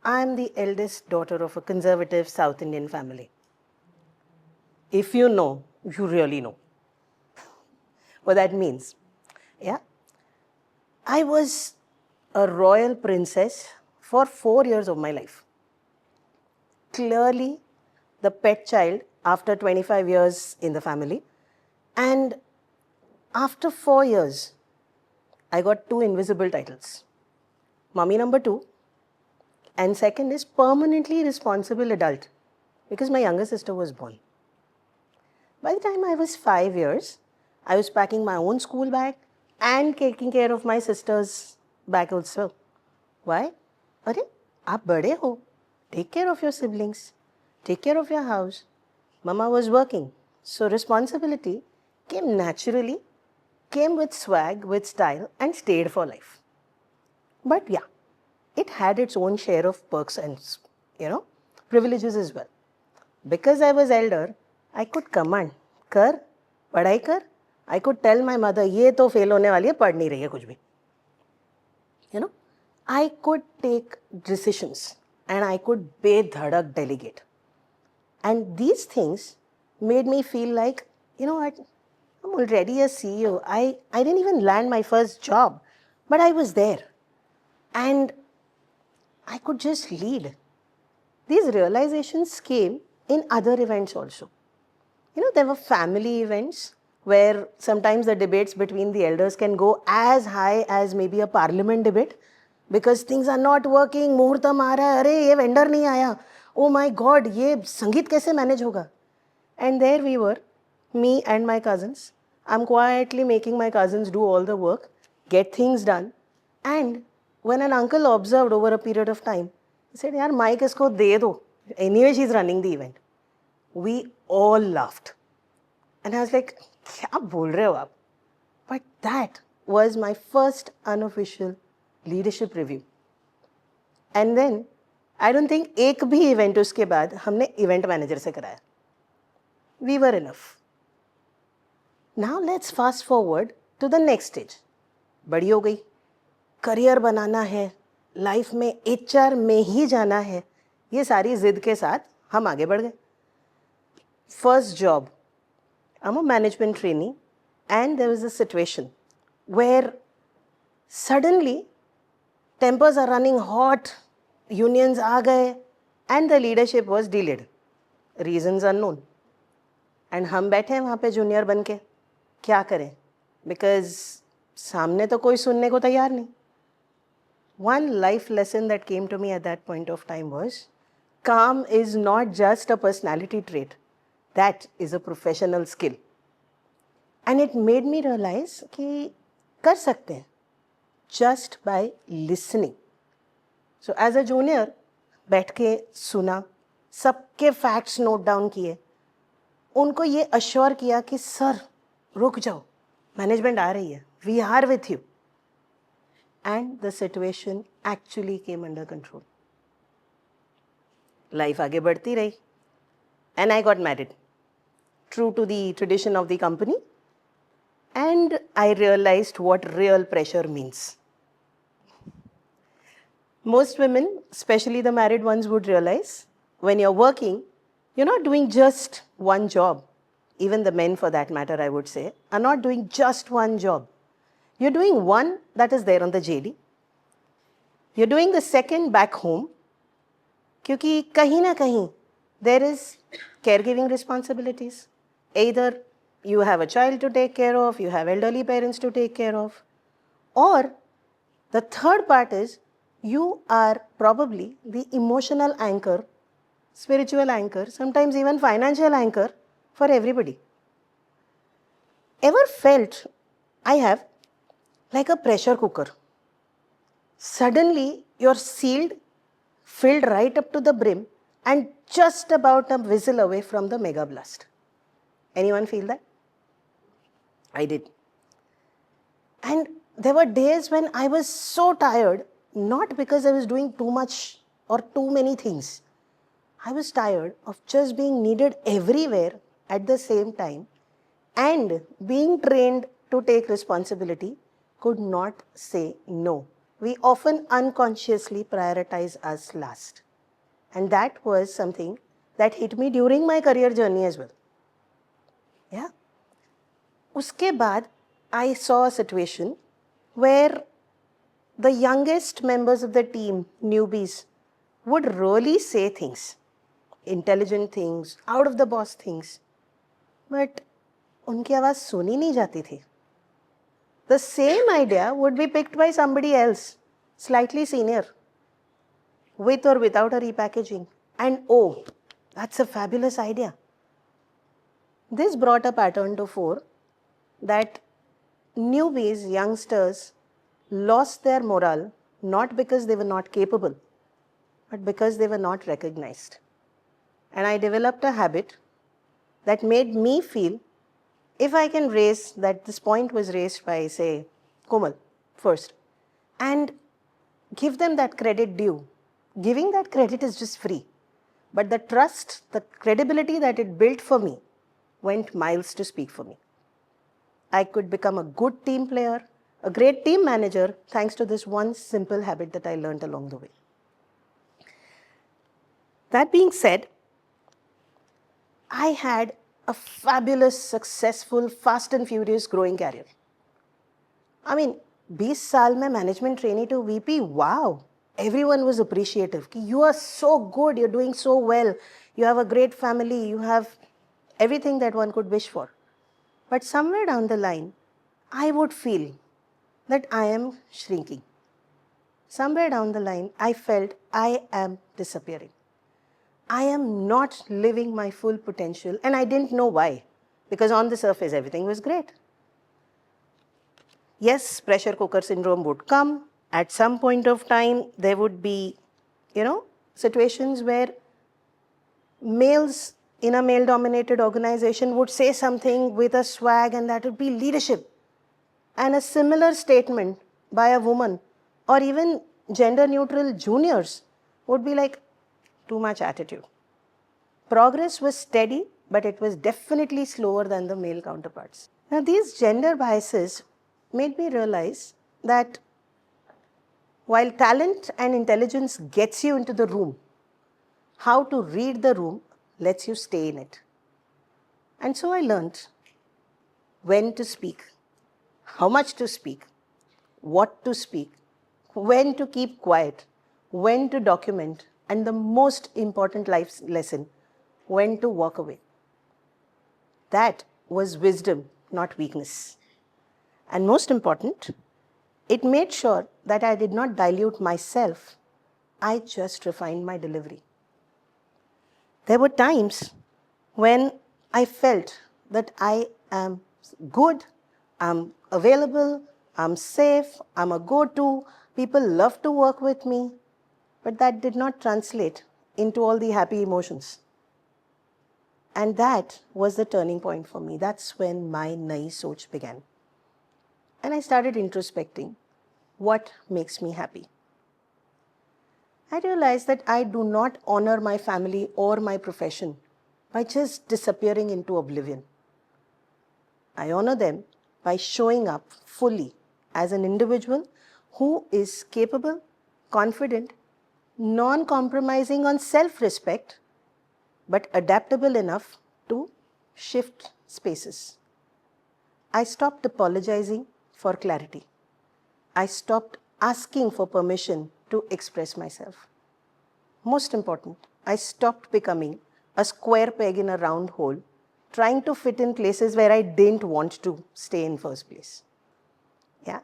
I am the eldest daughter of a conservative South Indian family. If you know, you really know what that means. Yeah. I was a royal princess for 4 years of my life. Clearly, the pet child after 25 years in the family. And after 4 years, I got two invisible titles. Mummy number two, and second is permanently responsible adult, because my younger sister was born. By the time I was 5 years, I was packing my own school bag and taking care of my sister's bag also. Why? Arey, aap bade ho. Take care of your siblings. Take care of your house. Mama was working. So responsibility came naturally, came with swag, with style, and stayed for life. But yeah, it had its own share of perks and, privileges as well. Because I was elder, I could command, कर, पढ़ाई कर. I could tell my mother, ये तो fail होने वाली है, पढ़ नहीं रही है कुछ भी. I could take decisions and I could bedhadak delegate. And these things made me feel like, what, I'm already a CEO. I didn't even land my first job, but I was there. And I could just lead. These realizations came in other events also. There were family events where sometimes the debates between the elders can go as high as maybe a parliament debate, because things are not working, मुहूर्तम आ रहा है, अरे ये vendor नहीं आया, oh my god, ये संगीत कैसे manage होगा? And there we were, me and my cousins. I'm quietly making my cousins do all the work, get things done. And when an uncle observed over a period of time, he said, yaar, mic isko de do. Anyway, she's running the event. We all laughed. And I was like, kya bol rahe ho aap? But that was my first unofficial leadership review. And then, I don't think एक भी event उसके बाद हमने event manager से कराया. We were enough. Now let's fast forward to the next stage. बड़ी हो गई, career बनाना है, life में HR में ही जाना है, ये सारी जिद के साथ हम आगे बढ़ गए. First job, I'm a management trainee, and there was a situation where suddenly tempers are running hot, unions आ गए, and the leadership was delayed. Reasons unknown. And हम बैठे हैं वहाँ पे junior बन के, क्या करें? Because सामने तो कोई सुनने को तैयार नहीं. One life lesson that came to me at that point of time was, calm is not just a personality trait. That is a professional skill. And it made me realize कि कर सकते हैं just by listening. So as a junior, बैठ के सुना, सबके facts note down किए, उनको ये assure किया कि सर रुक जाओ, management आ रही है, we are with you. And the situation actually came under control. Life आगे बढ़ती रही. And I got married, true to the tradition of the company. And I realized what real pressure means. Most women, especially the married ones, would realize when you're working, you're not doing just one job. Even the men, for that matter, I would say, are not doing just one job. You're doing one that is there on the JD. You're doing the second back home. क्योंकि कहीं ना कहीं there is caregiving responsibilities. Either you have a child to take care of, you have elderly parents to take care of, or the third part is you are probably the emotional anchor, spiritual anchor, sometimes even financial anchor for everybody. Ever felt, I have, like a pressure cooker? Suddenly you're sealed, filled right up to the brim, and just about a whistle away from the mega blast. Anyone feel that? I did. And there were days when I was so tired, not because I was doing too much or too many things. I was tired of just being needed everywhere at the same time, and being trained to take responsibility, could not say no. we often unconsciously prioritize us last. And that was something that hit me during my career journey as well. Yeah. Uske baad, I saw a situation where the youngest members of the team, newbies, would really say things, intelligent things, out of the box things, but उनकी आवाज़ सुनी नहीं जाती थी. The same idea would be picked by somebody else, slightly senior, with or without a repackaging. And oh, that's a fabulous idea. This brought a pattern to fore that newbies, youngsters, lost their morale not because they were not capable, but because they were not recognized. And I developed a habit that made me feel, if I can raise that this point was raised by, say, Komal first, and give them that credit due. Giving that credit is just free. But the trust, the credibility that it built for me went miles to speak for me. I could become a good team player, a great team manager, thanks to this one simple habit that I learned along the way. That being said, I had a fabulous, successful, fast and furious growing career. I mean, 20 साल में management trainee to VP, wow! Everyone was appreciative. You are so good, you're doing so well, you have a great family, you have everything that one could wish for. But somewhere down the line, I would feel that I am shrinking. Somewhere down the line, I felt I am disappearing. I am not living my full potential, and I didn't know why. Because on the surface, everything was great. Yes, pressure cooker syndrome would come. At some point of time, there would be, situations where males in a male-dominated organization would say something with a swag, and that would be leadership. And a similar statement by a woman or even gender-neutral juniors would be like, too much attitude. Progress was steady, but it was definitely slower than the male counterparts. Now, these gender biases made me realize that while talent and intelligence gets you into the room, how to read the room lets you stay in it. And so I learned when to speak, how much to speak, what to speak, when to keep quiet, when to document, and the most important life lesson, when to walk away. That was wisdom, not weakness. And most important, it made sure that I did not dilute myself. I just refined my delivery. There were times when I felt that I am good, I'm available, I'm safe, I'm a go-to, people love to work with me, but that did not translate into all the happy emotions. And that was the turning point for me. That's when my Nayi Soch began. And I started introspecting what makes me happy. I realized that I do not honor my family or my profession by just disappearing into oblivion. I honor them by showing up fully as an individual who is capable, confident, non-compromising on self-respect, but adaptable enough to shift spaces. I stopped apologizing for clarity. I stopped asking for permission to express myself. Most important, I stopped becoming a square peg in a round hole, trying to fit in places where I didn't want to stay in first place. Yeah.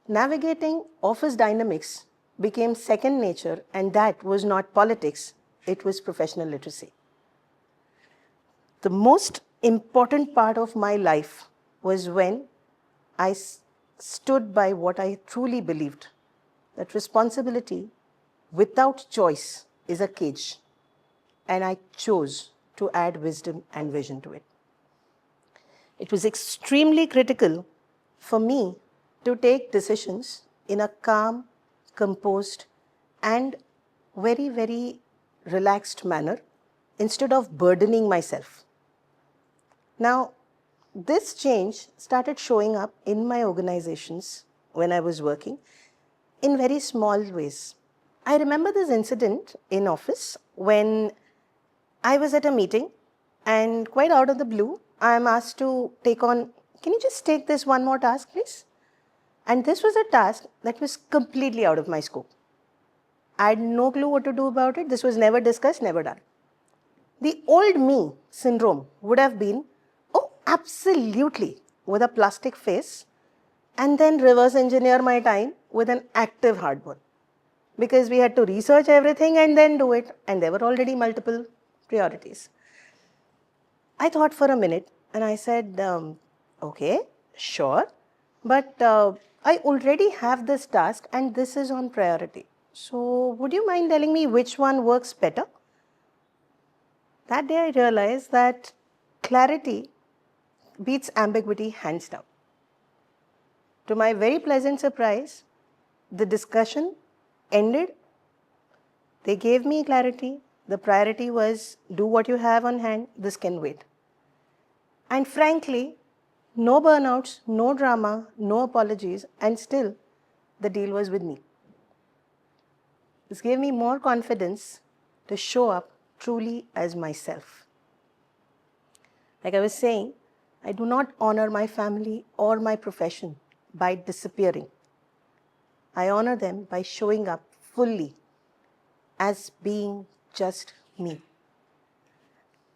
Navigating office dynamics became second nature, and that was not politics, it was professional literacy. The most important part of my life was when I stood by what I truly believed, that responsibility without choice is a cage, and I chose to add wisdom and vision to it. It was extremely critical for me to take decisions in a calm, composed, and very, very relaxed manner instead of burdening myself. Now, this change started showing up in my organizations when I was working in very small ways. I remember this incident in office when I was at a meeting and quite out of the blue, I am asked to take on, can you just take this one more task, please? And this was a task that was completely out of my scope. I had no clue what to do about it. This was never discussed, never done. The old me syndrome would have been, oh, absolutely, with a plastic face, and then reverse engineer my time with an active heartburn. Because we had to research everything and then do it, and there were already multiple priorities. I thought for a minute and I said, okay, sure, but I already have this task and this is on priority. So would you mind telling me which one works better? That day I realized that clarity beats ambiguity hands down. To my very pleasant surprise, the discussion ended. They gave me clarity. The priority was do what you have on hand, this can wait. And frankly, no burnouts, no drama, no apologies, and still the deal was with me. This gave me more confidence to show up truly as myself. Like I was saying, I do not honor my family or my profession by disappearing. I honor them by showing up fully as being just me.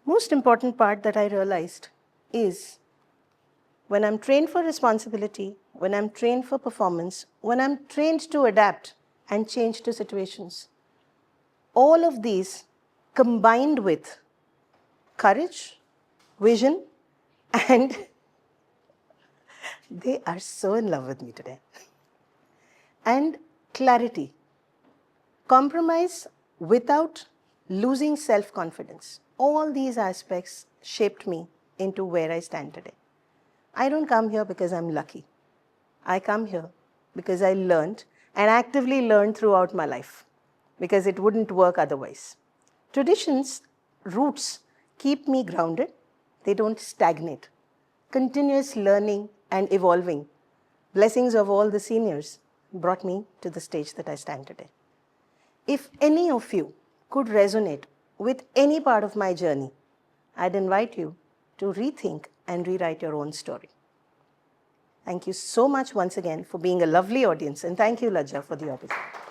Most important part that I realized is when I'm trained for responsibility, when I'm trained for performance, when I'm trained to adapt and change to situations, all of these combined with courage, vision, and they are so in love with me today, and clarity. Compromise without losing self-confidence. All these aspects shaped me into where I stand today. I don't come here because I'm lucky. I come here because I learned and actively learned throughout my life because it wouldn't work otherwise. Traditions, roots keep me grounded. They don't stagnate. Continuous learning and evolving, blessings of all the seniors, brought me to the stage that I stand today. If any of you could resonate with any part of my journey, I'd invite you to rethink and rewrite your own story. Thank you so much once again for being a lovely audience, and thank you, LAJA, for the opportunity.